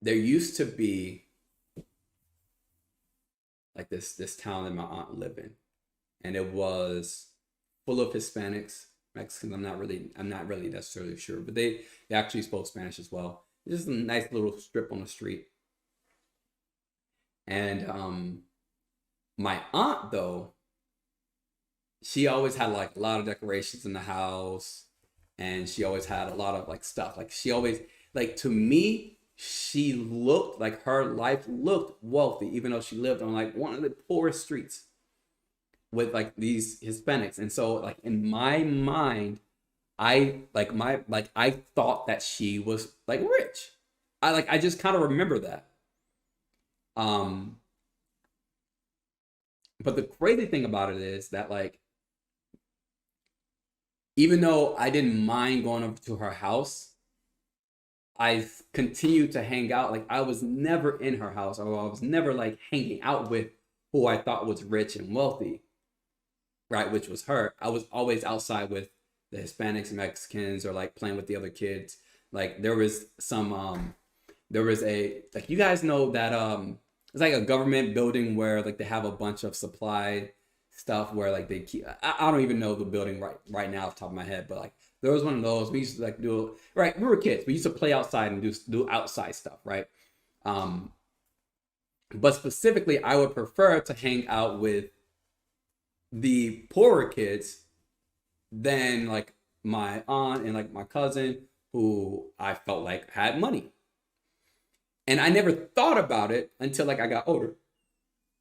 there used to be like this town that my aunt lived in, and it was full of Hispanics, Mexicans. I'm not really necessarily sure, but they actually spoke Spanish as well. It's just a nice little strip on the street. And my aunt though, she always had like a lot of decorations in the house, and she always had a lot of like stuff. Like she always, like, to me, she looked like her life looked wealthy, even though she lived on like one of the poorest streets with like these Hispanics. And so like in my mind, I thought that she was like rich. I just kind of remember that. Um, but the crazy thing about it is that, like, even though I didn't mind going over to her house, I continued to hang out. Like I was never in her house, or I was never like hanging out with who I thought was rich and wealthy, right? Which was her. I was always outside with the Hispanics and Mexicans, or like playing with the other kids. Like there was a, like, you guys know that it's like a government building where like they have a bunch of supply stuff where like they keep, I don't even know the building right now off the top of my head, but like there was one of those. We used to like do, right, we were kids, we used to play outside and do outside stuff, right? um but specifically, I would prefer to hang out with the poorer kids than like my aunt and like my cousin, who I felt like had money. And I never thought about it until like I got older,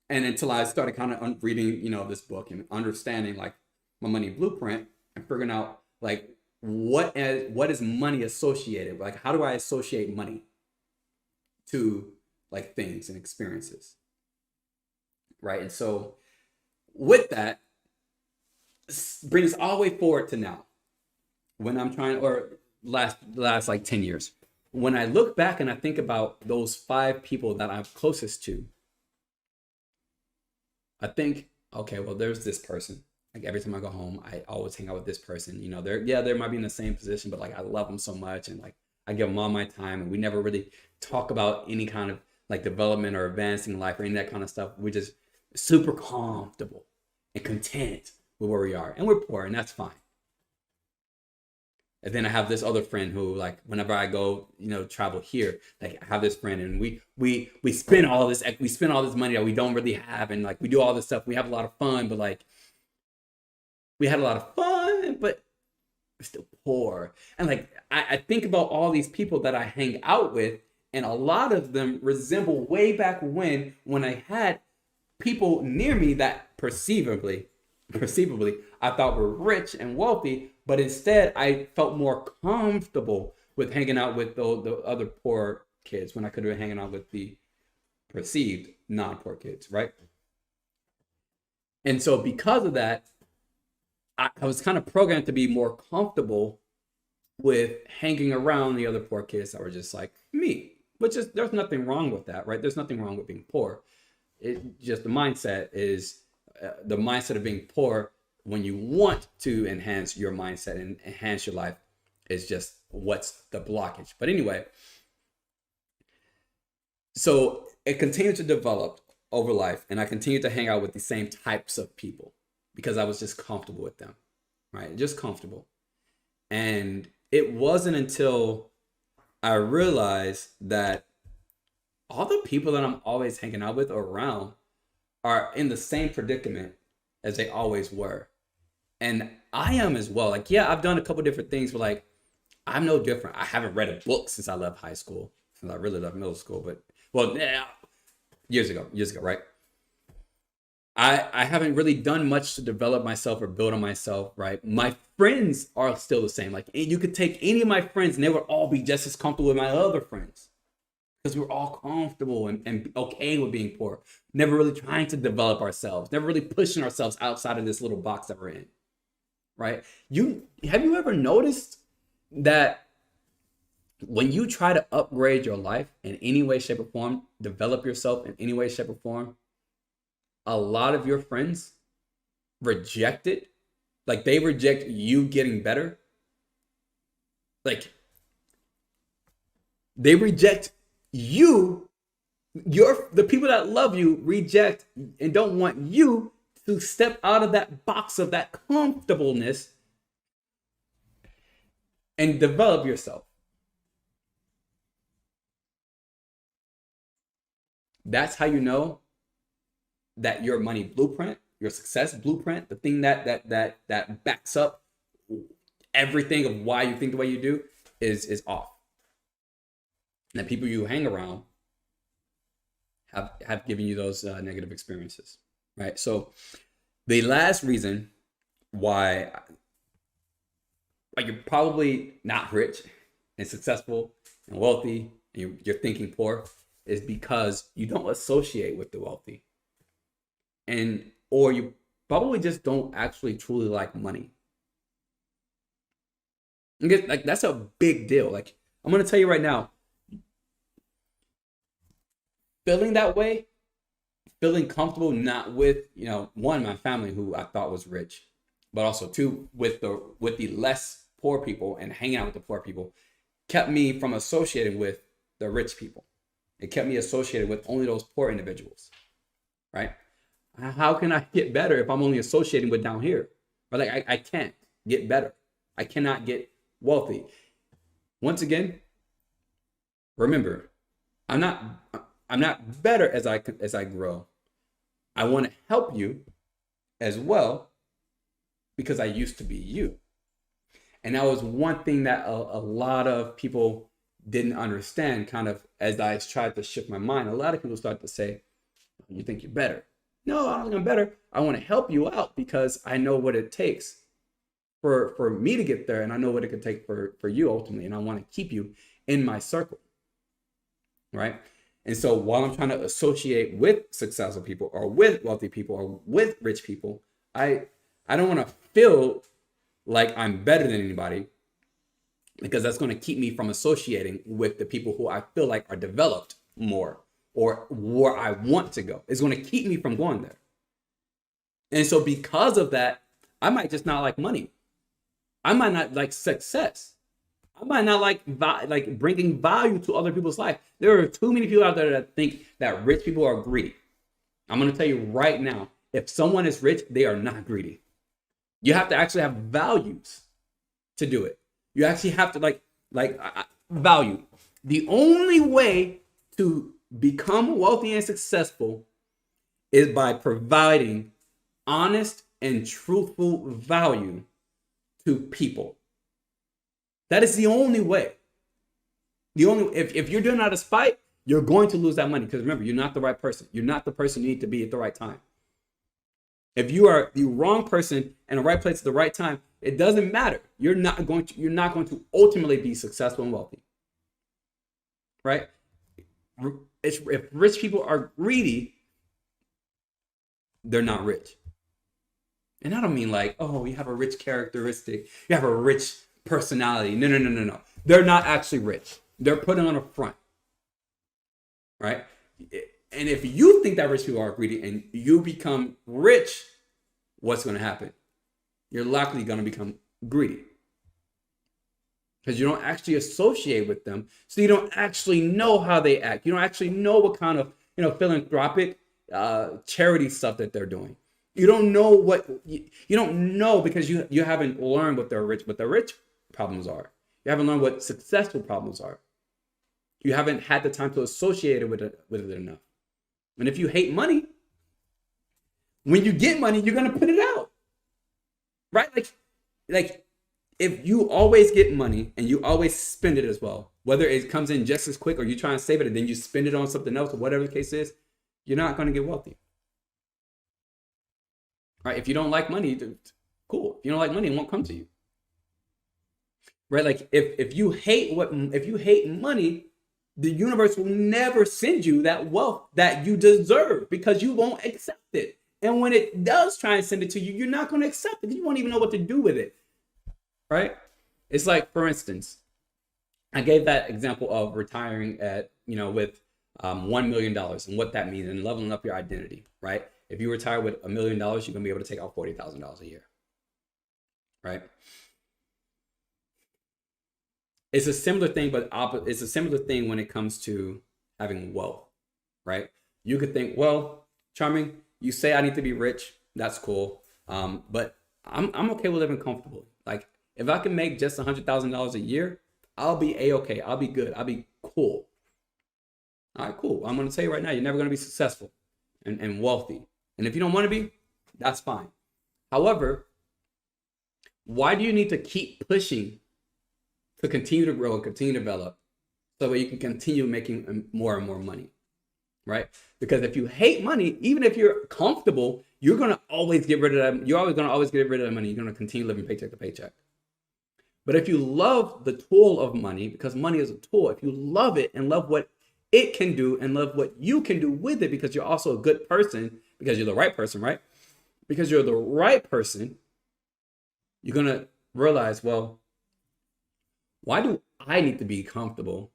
and until I started kind of reading, this book and understanding like my money blueprint, and figuring out like what is money associated, like how do I associate money to like things and experiences, right? And so with that, brings all the way forward to now, when I'm trying, or last like 10 years, when I look back and I think about those five people that I'm closest to, I think, okay, well, there's this person. Like every time I go home, I always hang out with this person. They might be in the same position, but like I love them so much, and like I give them all my time, and we never really talk about any kind of like development or advancing in life or any of that kind of stuff. We're just super comfortable and content with where we are, and we're poor, and that's fine. And then I have this other friend who, like, whenever I go, travel here, like I have this friend, and we spend all this money that we don't really have, and like we do all this stuff. We have a lot of fun, but like we had a lot of fun, but we're still poor. And like I think about all these people that I hang out with, and a lot of them resemble way back when I had people near me that perceivably I thought were rich and wealthy, but instead I felt more comfortable with hanging out with the other poor kids when I could have been hanging out with the perceived non-poor kids, right? And so because of that, I was kind of programmed to be more comfortable with hanging around the other poor kids that were just like me, which is, there's nothing wrong with that, right? There's nothing wrong with being poor. It just, the mindset is the mindset of being poor when you want to enhance your mindset and enhance your life is just what's the blockage. But anyway, so it continued to develop over life, and I continued to hang out with the same types of people because I was just comfortable with them, right? Just comfortable. And it wasn't until I realized that all the people that I'm always hanging out with or around are in the same predicament as they always were. And I am as well. Like, yeah, I've done a couple different things, but like, I'm no different. I haven't read a book since I left high school, since I really left middle school, but well, yeah, years ago, right? I haven't really done much to develop myself or build on myself, right? My friends are still the same. Like, you could take any of my friends and they would all be just as comfortable with my other friends because we're all comfortable and okay with being poor. Never really trying to develop ourselves, never really pushing ourselves outside of this little box that we're in, right? Have you ever noticed that when you try to upgrade your life in any way, shape, or form, develop yourself in any way, shape, or form, a lot of your friends reject it? Like, they reject you getting better. Like, they reject you, the people that love you reject and don't want you to step out of that box of that comfortableness and develop yourself. That's how you know that your money blueprint, your success blueprint, the thing that backs up everything of why you think the way you do is off. And the people you hang around have given you those negative experiences, right? So the last reason why, like, you're probably not rich and successful and wealthy and you're thinking poor is because you don't associate with the wealthy, and or you probably just don't actually truly like money. Like, that's a big deal. Like, I'm gonna tell you right now, feeling that way, feeling comfortable not with, one, my family who I thought was rich, but also two, with the less poor people and hanging out with the poor people, kept me from associating with the rich people. It kept me associated with only those poor individuals, right? How can I get better if I'm only associating with down here? But like, I can't get better. I cannot get wealthy. Once again, remember, I'm not I'm not better as I grow. I want to help you as well because I used to be you. And that was one thing that a lot of people didn't understand, kind of as I tried to shift my mind. A lot of people start to say, you think you're better. No, I don't think I'm better. I want to help you out because I know what it takes for me to get there, and I know what it could take for you ultimately, and I want to keep you in my circle, right? And so while I'm trying to associate with successful people or with wealthy people or with rich people, I I don't want to feel like I'm better than anybody, because that's going to keep me from associating with the people who I feel like are developed more or where I want to go. It's going to keep me from going there. And so because of that, I might just not like money. I might not like success. I might not like bringing value to other people's life. There are too many people out there that think that rich people are greedy. I'm going to tell you right now, if someone is rich, they are not greedy. You have to actually have values to do it. You actually have to value. The only way to become wealthy and successful is by providing honest and truthful value to people. That is the only way. If you're doing it out of spite, you're going to lose that money, because remember, you're not the right person. You're not the person you need to be at the right time. If you are the wrong person in the right place at the right time, it doesn't matter. You're not going to ultimately be successful and wealthy. Right? If rich people are greedy, they're not rich. And I don't mean like, oh, you have a rich characteristic, you have a rich personality. No, no, no, no, no. They're not actually rich. They're putting on a front. Right? And if you think that rich people are greedy and you become rich, what's going to happen? You're likely going to become greedy, because you don't actually associate with them. So you don't actually know how they act. You don't actually know what kind of, philanthropic charity stuff that they're doing. You don't know you don't know, because you haven't learned what their rich problems are. You haven't learned what successful problems are. You haven't had the time to associate it with it enough. And if you hate money, when you get money, you're gonna put it out, right? Like if you always get money and you always spend it as well, whether it comes in just as quick or you try and save it and then you spend it on something else or whatever the case is, you're not gonna get wealthy. Right? If you don't like money, cool. If you don't like money, it won't come to you. Right? Like if you hate money, the universe will never send you that wealth that you deserve, because you won't accept it. And when it does try and send it to you, you're not going to accept it. You won't even know what to do with it. Right? It's like, for instance, I gave that example of retiring with $1 million and what that means and leveling up your identity. Right? If you retire with $1 million, you're going to be able to take out $40,000 a year. Right? It's a similar thing, but it's a similar thing when it comes to having wealth, right? You could think, well, Charming, you say I need to be rich. That's cool. But I'm okay with living comfortable. Like if I can make just $100,000 a year, I'll be a-okay. I'll be good. I'll be cool. All right, cool. I'm gonna tell you right now, you're never gonna be successful and wealthy. And if you don't want to be, that's fine. However, why do you need to keep pushing to continue to grow and continue to develop so that you can continue making more and more money, right? Because if you hate money, even if you're comfortable, you're gonna always get rid of that. You're always gonna get rid of that money. You're gonna continue living paycheck to paycheck. But if you love the tool of money, because money is a tool, if you love it and love what it can do and love what you can do with it, because you're also a good person, because you're the right person, right? Because you're the right person, you're gonna realize, well, why do I need to be comfortable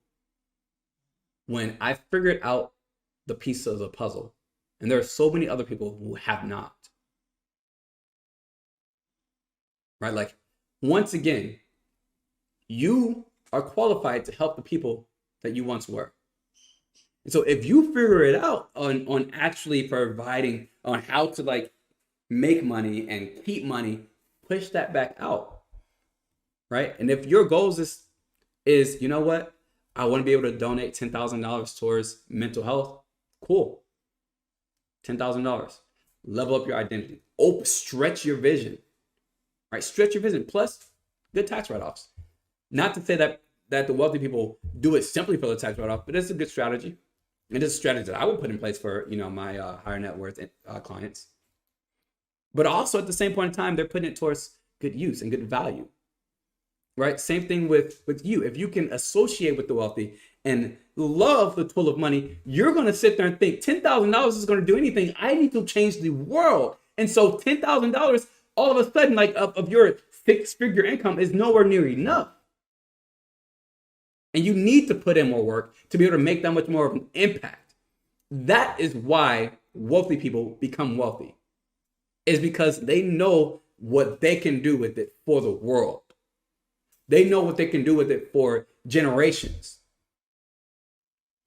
when I figured out the pieces of the puzzle? And there are so many other people who have not. Right? Like, once again, you are qualified to help the people that you once were. And so if you figure it out on actually providing on how to like make money and keep money, push that back out. Right? And if your goals is, you know what? I want to be able to donate $10,000 towards mental health. Cool. $10,000. Level up your identity. Stretch your vision. Right? Stretch your vision. Plus, good tax write-offs. Not to say that the wealthy people do it simply for the tax write-off, but it's a good strategy. And it's a strategy that I would put in place for, my higher net worth clients. But also at the same point in time, they're putting it towards good use and good value. Right? Same thing with you. If you can associate with the wealthy and love the tool of money, you're going to sit there and think $10,000 is going to do anything. I need to change the world. And so $10,000 all of a sudden, like of your six-figure income is nowhere near enough. And you need to put in more work to be able to make that much more of an impact. That is why wealthy people become wealthy. Is because they know what they can do with it for the world. They know what they can do with it for generations,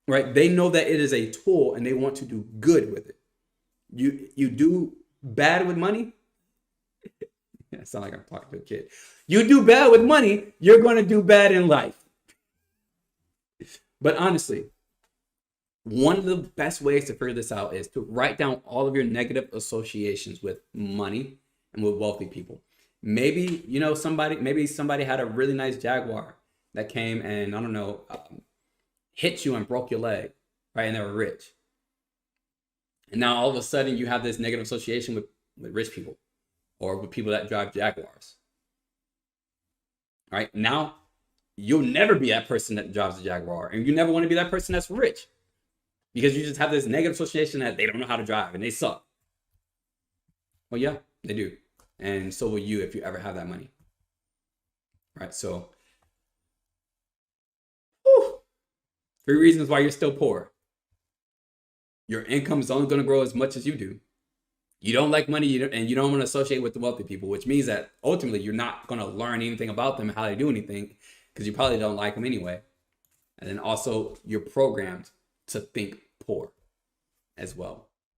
right? They know that it is a tool and they want to do good with it. You do bad with money. I sound like I'm talking to a kid. You do bad with money, you're going to do bad in life. But honestly, one of the best ways to figure this out is to write down all of your negative associations with money and with wealthy people. Maybe, somebody had a really nice Jaguar that came and, hit you and broke your leg, right? And they were rich. And now all of a sudden you have this negative association with rich people or with people that drive Jaguars. All right? Now you'll never be that person that drives a Jaguar, and you never want to be that person that's rich because you just have this negative association that they don't know how to drive and they suck. Well, yeah, they do. And so will you if you ever have that money. Right? So, 3 reasons why you're still poor. Your income is only going to grow as much as you do. You don't like money, and you don't want to associate with the wealthy people, which means that ultimately you're not going to learn anything about them and how they do anything because you probably don't like them anyway. And then also you're programmed to think poor as well.